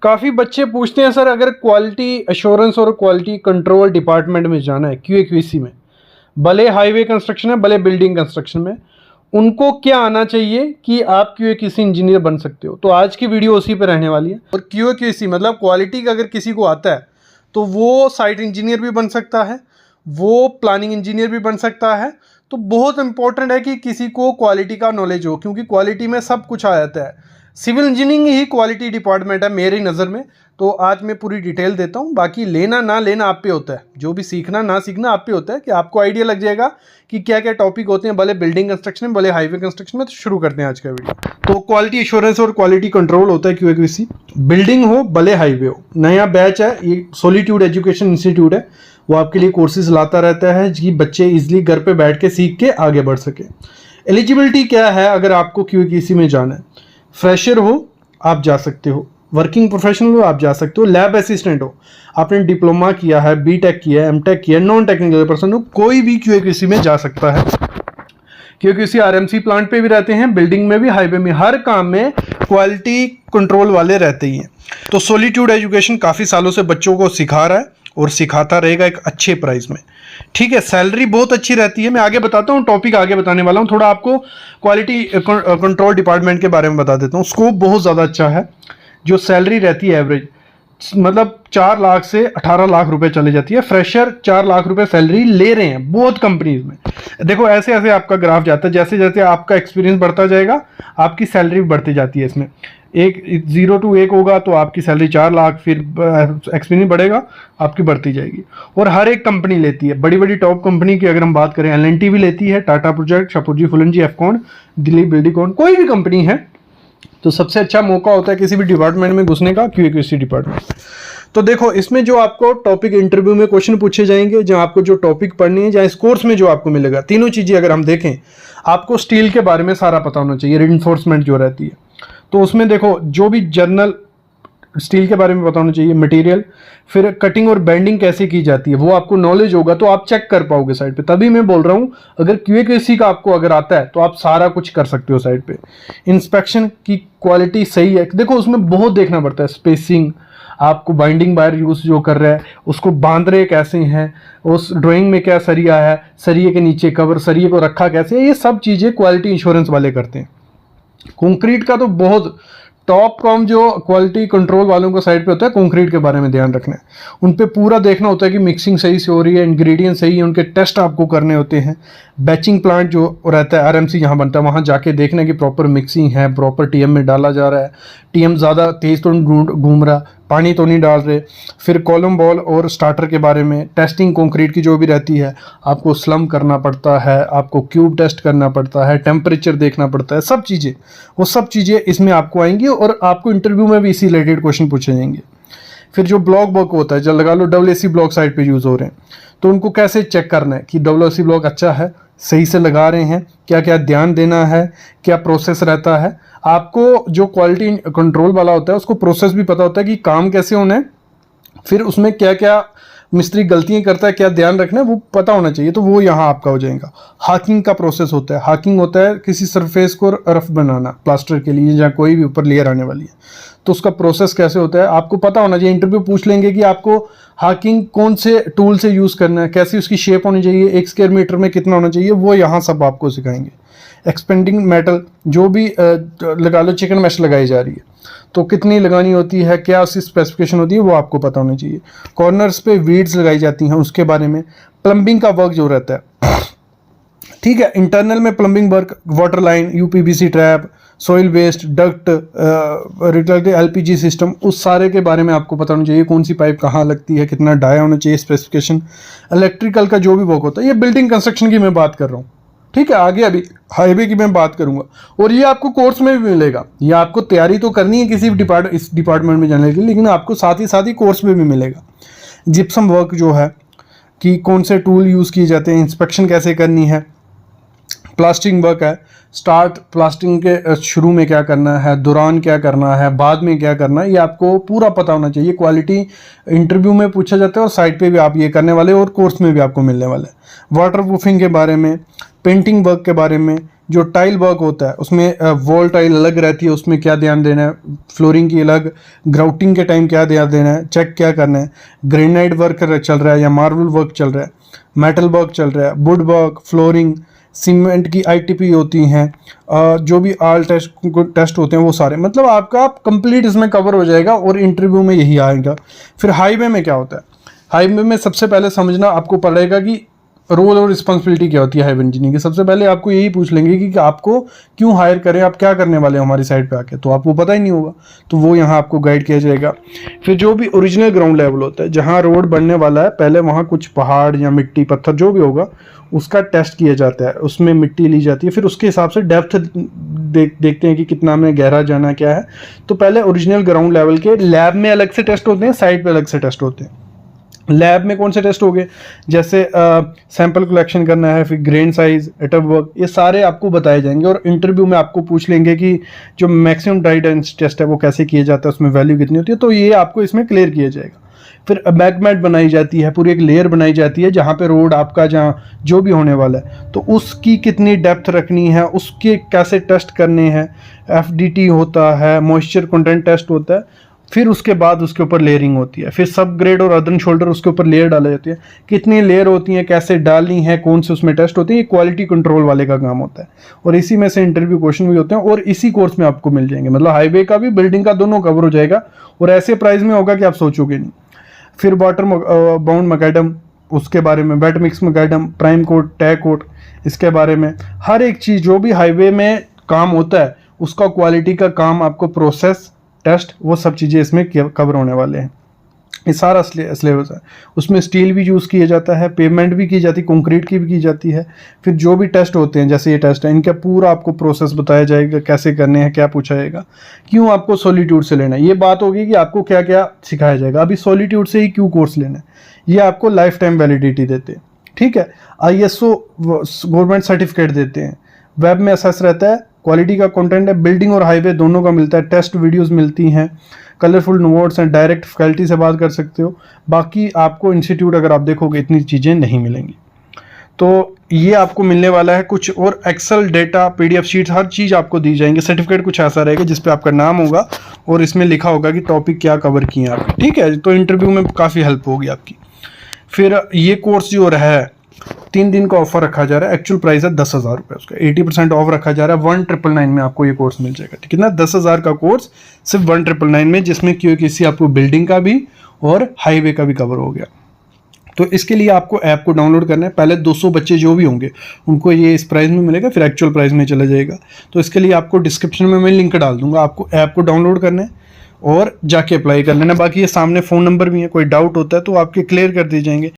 काफ़ी बच्चे पूछते हैं सर, अगर क्वालिटी एश्योरेंस और क्वालिटी कंट्रोल डिपार्टमेंट में जाना है QA/QC में, भले हाईवे कंस्ट्रक्शन है भले बिल्डिंग कंस्ट्रक्शन में, उनको क्या आना चाहिए कि आप QA/QC इंजीनियर बन सकते हो। तो आज की वीडियो उसी पे रहने वाली है। और QA/QC मतलब क्वालिटी का अगर किसी को आता है तो वो साइट इंजीनियर भी बन सकता है, वो प्लानिंग इंजीनियर भी बन सकता है। तो बहुत इंपॉर्टेंट है कि किसी को क्वालिटी का नॉलेज हो, क्योंकि क्वालिटी में सब कुछ आ जाता है। सिविल इंजीनियरिंग ही क्वालिटी डिपार्टमेंट है मेरी नज़र में। तो आज मैं पूरी डिटेल देता हूँ, बाकी लेना ना लेना आप पे होता है, जो भी सीखना ना सीखना आप पे होता है, कि आपको आइडिया लग जाएगा कि क्या क्या टॉपिक होते हैं भले बिल्डिंग कंस्ट्रक्शन में भले हाईवे कंस्ट्रक्शन में। तो शुरू करते हैं आज का वीडियो। तो क्वालिटी एश्योरेंस और क्वालिटी कंट्रोल होता है QA/QC, बिल्डिंग हो भले हाईवे हो। नया बैच है ये, सॉलिट्यूड एजुकेशन इंस्टीट्यूट है, वो आपके लिए कोर्सेज लाता रहता है कि बच्चे इजिली घर पे बैठ के सीख के आगे बढ़ सके। एलिजिबिलिटी क्या है अगर आपको QA/QC में जाना है? फ्रेशर हो आप जा सकते हो, वर्किंग प्रोफेशनल हो आप जा सकते हो, लैब असिस्टेंट हो, आपने डिप्लोमा किया है, BTech किया है, MTech किया है, नॉन टेक्निकल पर्सन हो, कोई भी QA/QC में जा सकता है। QA/QC RMC प्लांट पे भी रहते हैं, बिल्डिंग में भी, हाईवे में, हर काम में क्वालिटी कंट्रोल वाले रहते ही हैं। तो सॉलिट्यूड एजुकेशन काफ़ी सालों से बच्चों को सिखा रहा है और सिखाता रहेगा एक अच्छे प्राइस में। ठीक है, सैलरी बहुत अच्छी रहती है। मैं आगे बताता हूँ, टॉपिक आगे बताने वाला हूँ। थोड़ा आपको क्वालिटी कंट्रोल डिपार्टमेंट के बारे में बता देता हूँ। स्कोप बहुत ज़्यादा अच्छा है। जो सैलरी रहती है एवरेज, मतलब 4 लाख से 18 लाख रुपए चले जाती है। फ्रेशर 4 लाख रुपए सैलरी ले रहे हैं बहुत कंपनीज में। देखो ऐसे ऐसे आपका ग्राफ जाता है, जैसे जैसे आपका एक्सपीरियंस बढ़ता जाएगा आपकी सैलरी भी बढ़ती जाती है। इसमें 0 to 1 होगा तो आपकी सैलरी 4 लाख, फिर एक्सपीरियंस बढ़ेगा आपकी बढ़ती जाएगी। और हर एक कंपनी लेती है, बड़ी बड़ी टॉप कंपनी की अगर हम बात करें, L&T भी लेती है, टाटा प्रोजेक्ट, शापूरजी फुलन जी, Afcon, दिलीप बिल्डकॉन, कोई भी कंपनी है। तो सबसे अच्छा मौका होता है किसी भी डिपार्टमेंट में घुसने का QA/QC डिपार्टमेंट। तो देखो इसमें जो आपको टॉपिक इंटरव्यू में क्वेश्चन पूछे जाएंगे, जहां आपको जो टॉपिक पढ़नी है, जहां इस कोर्स में जो आपको मिलेगा, तीनों चीजें अगर हम देखें, आपको स्टील के बारे में सारा पता होना चाहिए, रिइंफोर्समेंट जो रहती है। तो उसमें देखो जो भी जर्नल स्टील के बारे में पता होना चाहिए, मटेरियल, फिर कटिंग और बेंडिंग कैसे की जाती है वो आपको नॉलेज होगा तो आप चेक कर पाओगे साइड पे। तभी मैं बोल रहा हूँ अगर QA/QC का आपको अगर आता है तो आप सारा कुछ कर सकते हो साइड पे। इंस्पेक्शन की क्वालिटी सही है, देखो उसमें बहुत देखना पड़ता है। स्पेसिंग, आपको बाइंडिंग वायर यूज जो कर रहा है उसको बांध रहे कैसे हैं, उस ड्राइंग में क्या सरिया है, सरिये के नीचे कवर, सरिये को रखा कैसे है, ये सब चीज़ें क्वालिटी इंश्योरेंस वाले करते हैं। कंक्रीट का तो बहुत टॉप कॉम जो क्वालिटी कंट्रोल वालों का साइड पे होता है, कंक्रीट के बारे में ध्यान रखना है। उन पे पूरा देखना होता है कि मिक्सिंग सही से हो रही है, इंग्रेडिएंट सही है, उनके टेस्ट आपको करने होते हैं। बैचिंग प्लांट जो रहता है RMC जहाँ बनता है, वहाँ जाके देखना है कि प्रॉपर मिक्सिंग है, प्रॉपर TM में डाला जा रहा है, TM ज़्यादा तेज़ तो नहीं घूम रहा, पानी तो नहीं डाल रहे। फिर कॉलम बॉल और स्टार्टर के बारे में टेस्टिंग कंक्रीट की जो भी रहती है, आपको स्लम करना पड़ता है, आपको क्यूब टेस्ट करना पड़ता है, टेम्परेचर देखना पड़ता है, सब चीज़ें, वो सब चीज़ें इसमें आपको आएंगी और आपको इंटरव्यू में भी इसी रिलेटेड क्वेश्चन पूछे जाएंगे। फिर जो ब्लॉक वर्क होता है, जब लगा लो WAC ब्लॉक साइड पे यूज़ हो रहे हैं, तो उनको कैसे चेक करना है कि WAC ब्लॉक अच्छा है, सही से लगा रहे हैं, क्या क्या ध्यान देना है, क्या प्रोसेस रहता है। आपको जो क्वालिटी कंट्रोल वाला होता है उसको प्रोसेस भी पता होता है कि काम कैसे होना है, फिर उसमें क्या क्या मिस्त्री गलतियां करता है, क्या ध्यान रखना है, वो पता होना चाहिए। तो वो यहाँ आपका हो जाएगा। हाकिंग का प्रोसेस होता है, हाकिंग होता है किसी सरफेस को रफ बनाना प्लास्टर के लिए, जहाँ कोई भी ऊपर लेयर आने वाली है, तो उसका प्रोसेस कैसे होता है आपको पता होना चाहिए। इंटरव्यू पूछ लेंगे कि आपको हाकिंग कौन से टूल से यूज़ करना है, कैसी उसकी शेप होनी चाहिए, 1 स्क्वायर मीटर में कितना होना चाहिए, वो यहाँ सब आपको सिखाएंगे। एक्सपेंडिंग मेटल, जो भी लगा लो चिकन मैश लगाई जा रही है तो कितनी लगानी होती है, क्या उसकी स्पेसिफिकेशन होती है, वो आपको पता होना चाहिए। कॉर्नर्स पे वीड्स लगाई जाती हैं उसके बारे में। प्लम्बिंग का वर्क जो रहता है, ठीक है, इंटरनल में plumbing work, water line, UPVC trap, soil waste, duct, return LPG system, उस सारे के बारे में आपको पता होना चाहिए। कौन सी पाइप कहाँ लगती है, कितना डाया होना चाहिए, स्पेसिफिकेशन। इलेक्ट्रिकल का जो भी वर्क होता है, ये बिल्डिंग कंस्ट्रक्शन की मैं बात कर रहा हूँ, ठीक है। आगे अभी हाईवे की मैं बात करूंगा और ये आपको कोर्स में भी मिलेगा। ये आपको तैयारी तो करनी है किसी भी इस डिपार्टमेंट में जाने के लिए, लेकिन आपको साथ ही कोर्स में भी मिलेगा। जिप्सम वर्क जो है कि कौन से टूल यूज़ किए जाते हैं, इंस्पेक्शन कैसे करनी है, प्लास्टिंग वर्क है, स्टार्ट प्लास्टिंग के शुरू में क्या करना है, दौरान क्या करना है, बाद में क्या करना है, ये आपको पूरा पता होना चाहिए। क्वालिटी इंटरव्यू में पूछा जाता है और साइट पे भी आप ये करने वाले और कोर्स में भी आपको मिलने वाला है। वाटर प्रूफिंग के बारे में, पेंटिंग वर्क के बारे में, जो टाइल वर्क होता है उसमें वॉल टाइल अलग रहती है, उसमें क्या ध्यान देना है, फ्लोरिंग की अलग, ग्राउटिंग के टाइम क्या ध्यान देना है, चेक क्या करना है, ग्रेनाइट वर्क चल रहा है या मार्बल वर्क चल रहा है, मेटल वर्क चल रहा है, वुड वर्क, फ्लोरिंग, सीमेंट की आईटीपी होती हैं, जो भी आल टेस्ट होते हैं वो सारे, मतलब आपका कंप्लीट इसमें कवर हो जाएगा और इंटरव्यू में यही आएगा। फिर हाईवे में क्या होता है, हाईवे में सबसे पहले समझना आपको पड़ेगा कि रोल और रिस्पॉन्सिबिलिटी क्या होती है हाईवे इंजीनियरिंग की। सबसे पहले आपको यही पूछ लेंगे कि आपको क्यों हायर करें, आप क्या करने वाले हैं हमारी साइड पे आके, तो आपको पता ही नहीं होगा, तो वो यहाँ आपको गाइड किया जाएगा। फिर जो भी ओरिजिनल ग्राउंड लेवल होता है, जहाँ रोड बनने वाला है, पहले वहाँ कुछ पहाड़ या मिट्टी पत्थर जो भी होगा उसका टेस्ट किया जाता है, उसमें मिट्टी ली जाती है, फिर उसके हिसाब से डेप्थ देखते हैं कि कितना में गहरा जाना क्या है। तो पहले ओरिजिनल ग्राउंड लेवल के लैब में अलग से टेस्ट होते हैं, साइट पे अलग से टेस्ट होते हैं। लैब में कौन से टेस्ट हो गए, जैसे सैंपल कलेक्शन करना है, फिर ग्रेन साइज, एटम वर्क, ये सारे आपको बताए जाएंगे। और इंटरव्यू में आपको पूछ लेंगे कि जो मैक्सिमम ड्राई डेंस टेस्ट है वो कैसे किया जाता है, उसमें वैल्यू कितनी होती है, तो ये आपको इसमें क्लियर किया जाएगा। फिर बैकमेट बनाई जाती है, पूरी एक लेयर बनाई जाती है जहाँ पे रोड आपका जहाँ जो भी होने वाला है तो उसकी कितनी डेप्थ रखनी है, उसके कैसे टेस्ट करने हैं, FDT होता है, मॉइस्चर कंटेंट टेस्ट होता है। फिर उसके बाद उसके ऊपर लेयरिंग होती है, फिर सब ग्रेड और अदर शोल्डर उसके ऊपर लेयर डाली जाती है, कितनी लेयर होती हैं, कैसे डालनी है, कौन से उसमें टेस्ट होते हैं, ये क्वालिटी कंट्रोल वाले का काम होता है। और इसी में से इंटरव्यू क्वेश्चन भी होते हैं और इसी कोर्स में आपको मिल जाएंगे, मतलब हाईवे का भी बिल्डिंग का दोनों कवर हो जाएगा और ऐसे प्राइस में होगा कि आप सोचोगे नहीं। फिर वाटर बाउंड मैकेडम, उसके बारे में, wet mix macadam, prime coat, tack coat, इसके बारे में हर एक चीज़ जो भी हाईवे में काम होता है उसका क्वालिटी का काम, आपको प्रोसेस, टेस्ट, वो सब चीज़ें इसमें कवर होने वाले हैं। ये सारा सिलेबस है, उसमें स्टील भी यूज़ किया जाता है, पेमेंट भी की जाती है, कंक्रीट की भी की जाती है। फिर जो भी टेस्ट होते हैं, जैसे ये टेस्ट है, इनका पूरा आपको प्रोसेस बताया जाएगा, कैसे करने हैं, क्या पूछा जाएगा, क्यों आपको सॉलिट्यूड से लेना है। ये बात होगी कि आपको क्या क्या सिखाया जाएगा, अभी सॉलिट्यूड से ही क्यों कोर्स लेना है, ये आपको लाइफ टाइम वैलिडिटी देते हैं, ठीक है। ISO गवर्नमेंट सर्टिफिकेट देते हैं, वेब में असेस रहता है, क्वालिटी का कंटेंट है, बिल्डिंग और हाईवे दोनों का मिलता है, टेस्ट वीडियोस मिलती हैं, कलरफुल नोट्स हैं, डायरेक्ट फैकल्टी से बात कर सकते हो। बाकी आपको इंस्टीट्यूट अगर आप देखोगे इतनी चीज़ें नहीं मिलेंगी। तो ये आपको मिलने वाला है कुछ, और एक्सेल डेटा, PDF शीट, हर चीज़ आपको दी जाएंगे। सर्टिफिकेट कुछ ऐसा रहेगा जिस पे आपका नाम होगा और इसमें लिखा होगा कि टॉपिक क्या कवर किए आपने, ठीक है। तो इंटरव्यू में काफ़ी हेल्प होगी आपकी। फिर ये कोर्स जो है 3 दिन का ऑफर रखा जा रहा है, एक्चुअल प्राइस है 10,000 रुपये, उसका 80% ऑफ रखा जा रहा है। 1999 में आपको ये कोर्स मिल जाएगा, ठीक है ना। 10,000 का कोर्स सिर्फ 1999 में, जिसमें QAQC आपको बिल्डिंग का भी और हाईवे का भी कवर हो गया। तो इसके लिए आपको ऐप को डाउनलोड करना है। पहले 200 बच्चे जो भी होंगे उनको ये इस प्राइस में मिलेगा, फिर एक्चुअल प्राइस में चला जाएगा। तो इसके लिए आपको डिस्क्रिप्शन में मैं लिंक डाल दूंगा, आपको ऐप को डाउनलोड करना है और जाके अप्लाई कर लेना। बाकी ये सामने फ़ोन नंबर भी है, कोई डाउट होता है तो आपके क्लियर कर दिए जाएंगे।